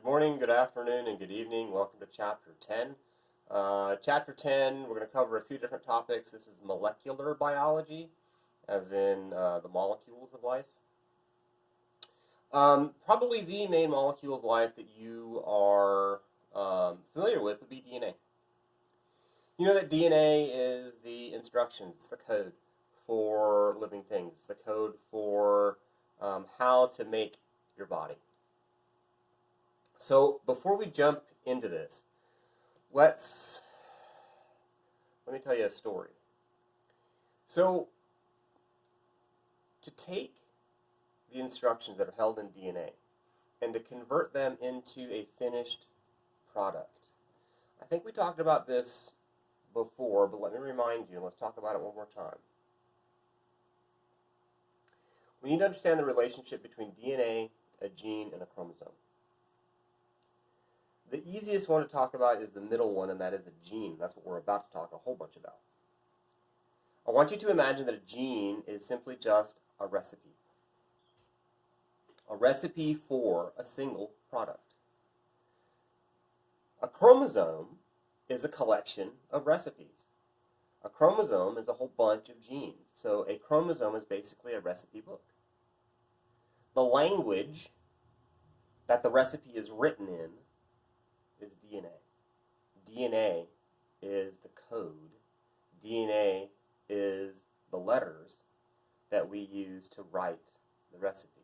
morning, good afternoon, and good evening. Welcome to Chapter 10. Chapter 10, we're going to cover a few different topics. This is molecular biology, as in the molecules of life. Probably the main molecule of life that you are familiar with would be DNA. You know that DNA is the instructions, it's the code for living things, it's the code for how to make your body. So before we jump into this, let me tell you a story. So to take the instructions that are held in DNA and to convert them into a finished product. I think we talked about this before, but let me remind you, and let's talk about it one more time. We need to understand the relationship between DNA, a gene, and a chromosome. The easiest one to talk about is the middle one, and that is a gene. That's what we're about to talk a whole bunch about. I want you to imagine that a gene is simply just a recipe. A recipe for a single product. A chromosome is a collection of recipes. A chromosome is a whole bunch of genes. So a chromosome is basically a recipe book. The language that the recipe is written in is DNA. DNA is the code. DNA is the letters that we use to write the recipe.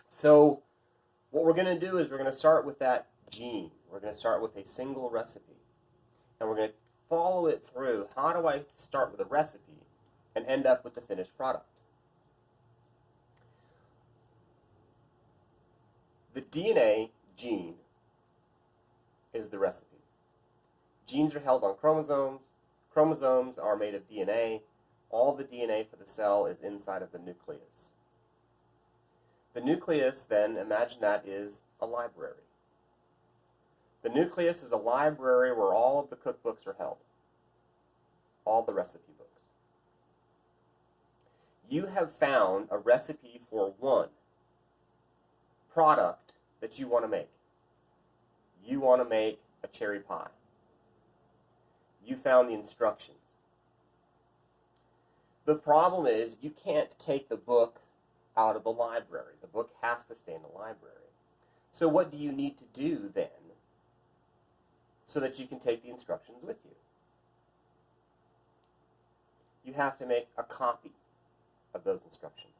So what we're going to do is we're going to start with that gene. We're going to start with a single recipe. And we're going to follow it through. How do I start with a recipe and end up with the finished product? The DNA gene is the recipe. Genes are held on chromosomes. Chromosomes are made of DNA. All the DNA for the cell is inside of the nucleus. The nucleus, then, imagine that is a library. The nucleus is a library where all of the cookbooks are held. All the recipe books. You have found a recipe for one product that you want to make. You want to make a cherry pie. You found the instructions. The problem is you can't take the book out of the library. The book has to stay in the library. So what do you need to do then so that you can take the instructions with you? You have to make a copy of those instructions.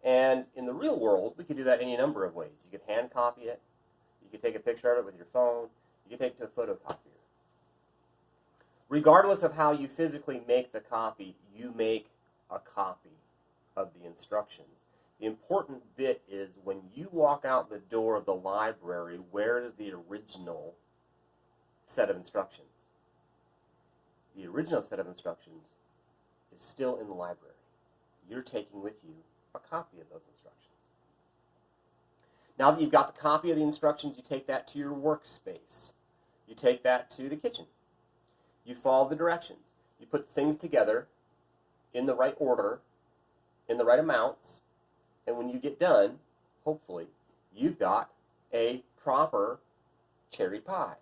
And in the real world, we could do that any number of ways. You could hand copy it. You could take a picture of it with your phone. You could take it to a photocopier. Regardless of how you physically make the copy, you make a copy of the instructions. The important bit is when you walk out the door of the library, where is the original set of instructions? The original set of instructions is still in the library. You're taking with you a copy of those instructions. Now that you've got the copy of the instructions, you take that to your workspace. You take that to the kitchen. You follow the directions. You put things together in the right order, in the right amounts, and when you get done, hopefully, you've got a proper cherry pie.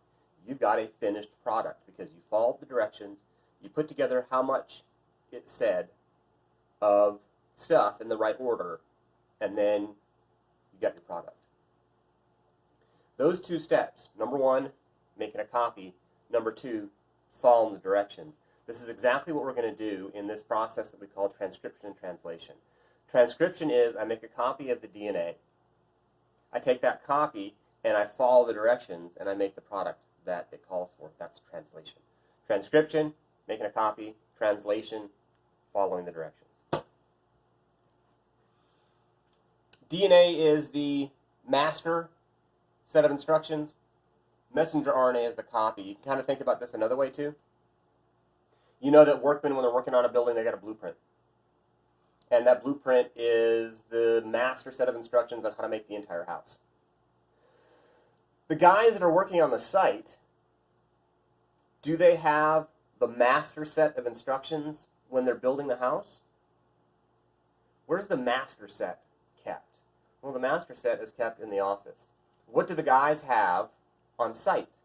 You've got a finished product because you followed the directions, you put together how much it said of stuff in the right order, and then you got your product. Those two steps, number one, making a copy, number two, following the directions. This is exactly what we're going to do in this process that we call transcription and translation. Transcription is I make a copy of the DNA, I take that copy and I follow the directions and I make the product that it calls for. That's translation. Transcription, making a copy, translation, following the directions. DNA is the master set of instructions. Messenger RNA is the copy. You can kind of think about this another way too. You know that workmen, when they're working on a building, they got a blueprint. And that blueprint is the master set of instructions on how to make the entire house. The guys that are working on the site, do they have the master set of instructions when they're building the house? Where's the master set kept? Well, the master set is kept in the office. What do the guys have on site?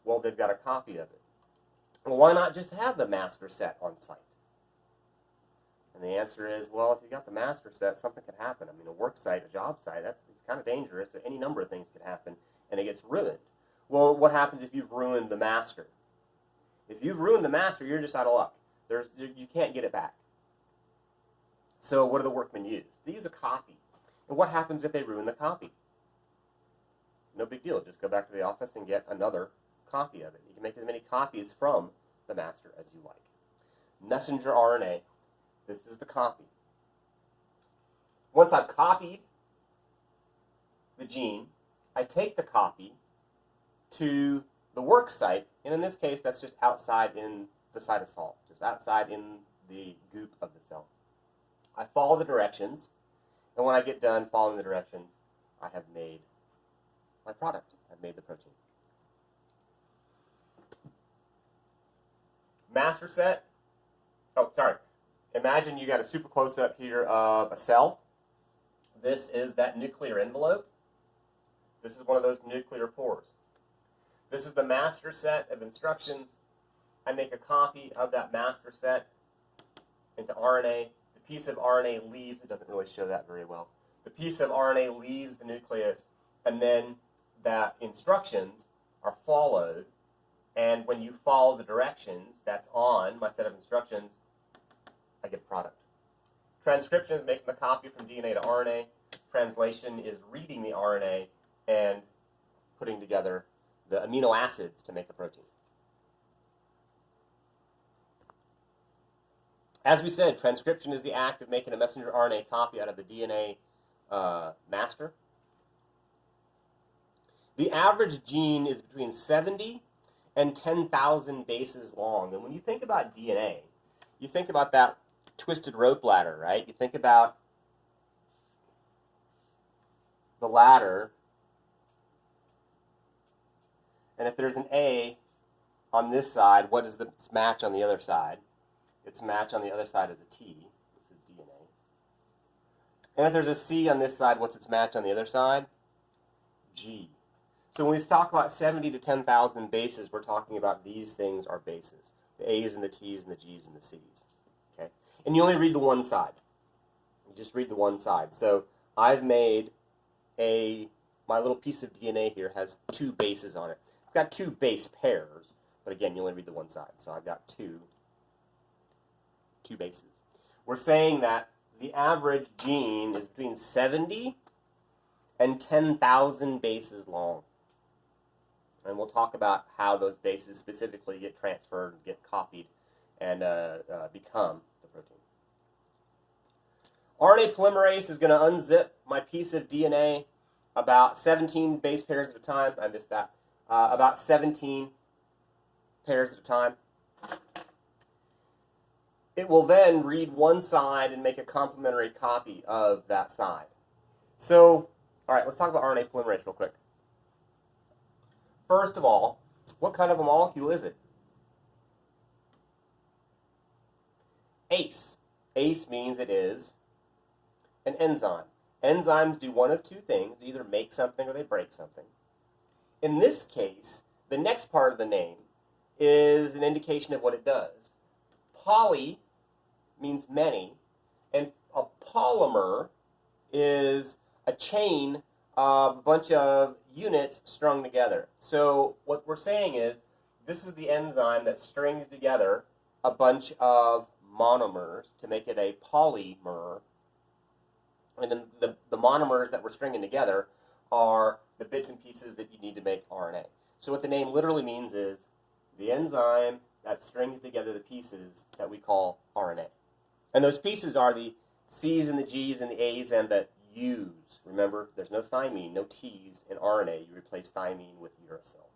Well, they've got a copy of it. Well, why not just have the master set on site? And the answer is, well, if you've got the master set, something could happen. I mean, a work site, a job site, it's kind of dangerous. Any number of things could happen, and it gets ruined. Well, what happens if you've ruined the master? If you've ruined the master, you're just out of luck. You can't get it back. So what do the workmen use? They use a copy. And what happens if they ruin the copy? No big deal. Just go back to the office and get another copy of it. You can make as many copies from the master as you like. Messenger RNA. This is the copy. Once I've copied the gene, I take the copy to the work site, and in this case, that's just outside in the cytosol, just outside in the goop of the cell. I follow the directions, and when I get done following the directions, I have made my product. I've made the protein. Master set. Oh, sorry. Imagine you got a super close-up here of a cell. This is that nuclear envelope. This is one of those nuclear pores. This is the master set of instructions. I make a copy of that master set into RNA. The piece of RNA leaves, it doesn't really show that very well. The piece of RNA leaves the nucleus, and then that instructions are followed. And when you follow the directions that's on my set of instructions, I get a product. Transcription is making the copy from DNA to RNA. Translation is reading the RNA and putting together the amino acids to make a protein. As we said, transcription is the act of making a messenger RNA copy out of the DNA master. The average gene is between 70 and 10,000 bases long. And when you think about DNA, you think about that twisted rope ladder, right? You think about the ladder, and if there's an A on this side, what is its match on the other side? Its match on the other side is a T. This is DNA. And if there's a C on this side, what's its match on the other side? G. So when we talk about 70 to 10,000 bases, we're talking about these things are bases. The A's and the T's and the G's and the C's. Okay? And you only read the one side. You just read the one side. So I've made my little piece of DNA here has 2 bases on it. It's got 2 base pairs, but again, you only read the one side. So I've got two bases. We're saying that the average gene is between 70 and 10,000 bases long. And we'll talk about how those bases specifically get transferred, get copied, and become the protein. RNA polymerase is going to unzip my piece of DNA about 17 base pairs at a time. I missed that. About 17 pairs at a time. It will then read one side and make a complementary copy of that side. So, all right, let's talk about RNA polymerase real quick. First of all, what kind of a molecule is it? ACE. ACE means it is an enzyme. Enzymes do one of 2 things. They either make something or they break something. In this case, the next part of the name is an indication of what it does. Poly means many, and a polymer is a chain of a bunch of units strung together. So what we're saying is this is the enzyme that strings together a bunch of monomers to make it a polymer. And then the monomers that we're stringing together are the bits and pieces that you need to make RNA. So what the name literally means is the enzyme that strings together the pieces that we call RNA. And those pieces are the C's and the G's and the A's and the U's. Remember, there's no thymine, no T's in RNA. You replace thymine with uracil.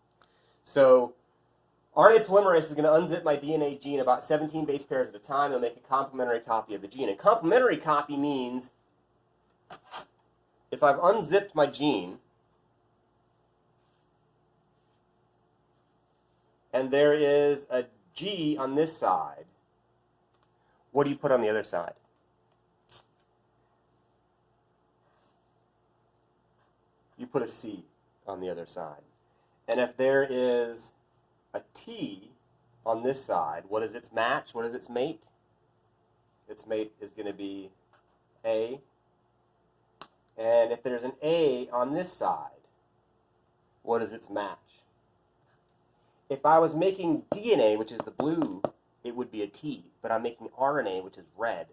So RNA polymerase is going to unzip my DNA gene about 17 base pairs at a time and make a complementary copy of the gene. And complementary copy means if I've unzipped my gene and there is a G on this side, what do you put on the other side? put a C on the other side. And if there is a T on this side, what is its match? What is its mate? Its mate is going to be A. And if there's an A on this side, what is its match? If I was making DNA, which is the blue, it would be a T. But I'm making RNA, which is red.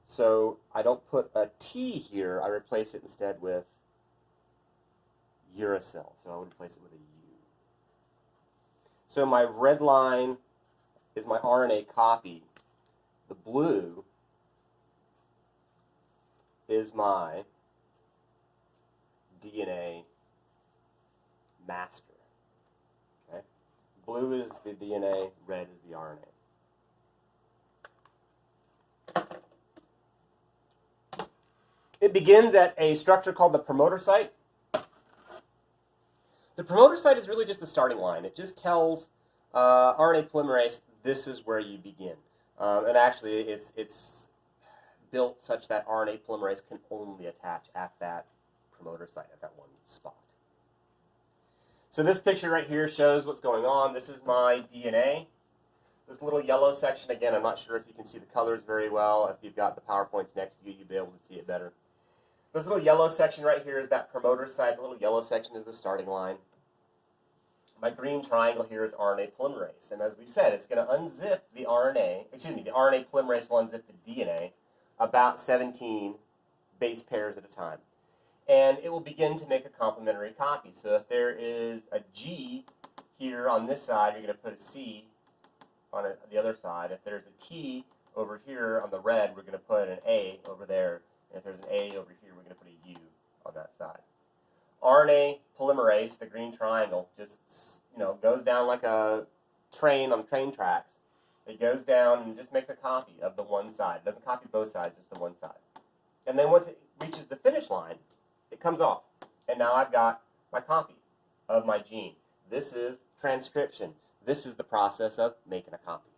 So I don't put a T here. I replace it instead with uracil. So I would replace it with a U. So my red line is my RNA copy. The blue is my DNA master. Okay? Blue is the DNA, red is the RNA. It begins at a structure called the promoter site. The promoter site is really just the starting line. It just tells RNA polymerase this is where you begin. And actually, it's built such that RNA polymerase can only attach at that promoter site, at that one spot. So this picture right here shows what's going on. This is my DNA. This little yellow section, again, I'm not sure if you can see the colors very well. If you've got the PowerPoints next to you, you'll be able to see it better. This little yellow section right here is that promoter site. The little yellow section is the starting line. My green triangle here is RNA polymerase. And as we said, it's going to unzip the RNA, the RNA polymerase will unzip the DNA about 17 base pairs at a time. And it will begin to make a complementary copy. So if there is a G here on this side, you're going to put a C on the other side. If there's a T over here on the red, we're going to put an A over there. And if there's an A over here, we're going to put a U on that side. RNA polymerase, the green triangle, just goes down like a train on train tracks. It goes down and just makes a copy of the one side. It doesn't copy both sides, just the one side. And then once it reaches the finish line, it comes off. And now I've got my copy of my gene. This is transcription. This is the process of making a copy.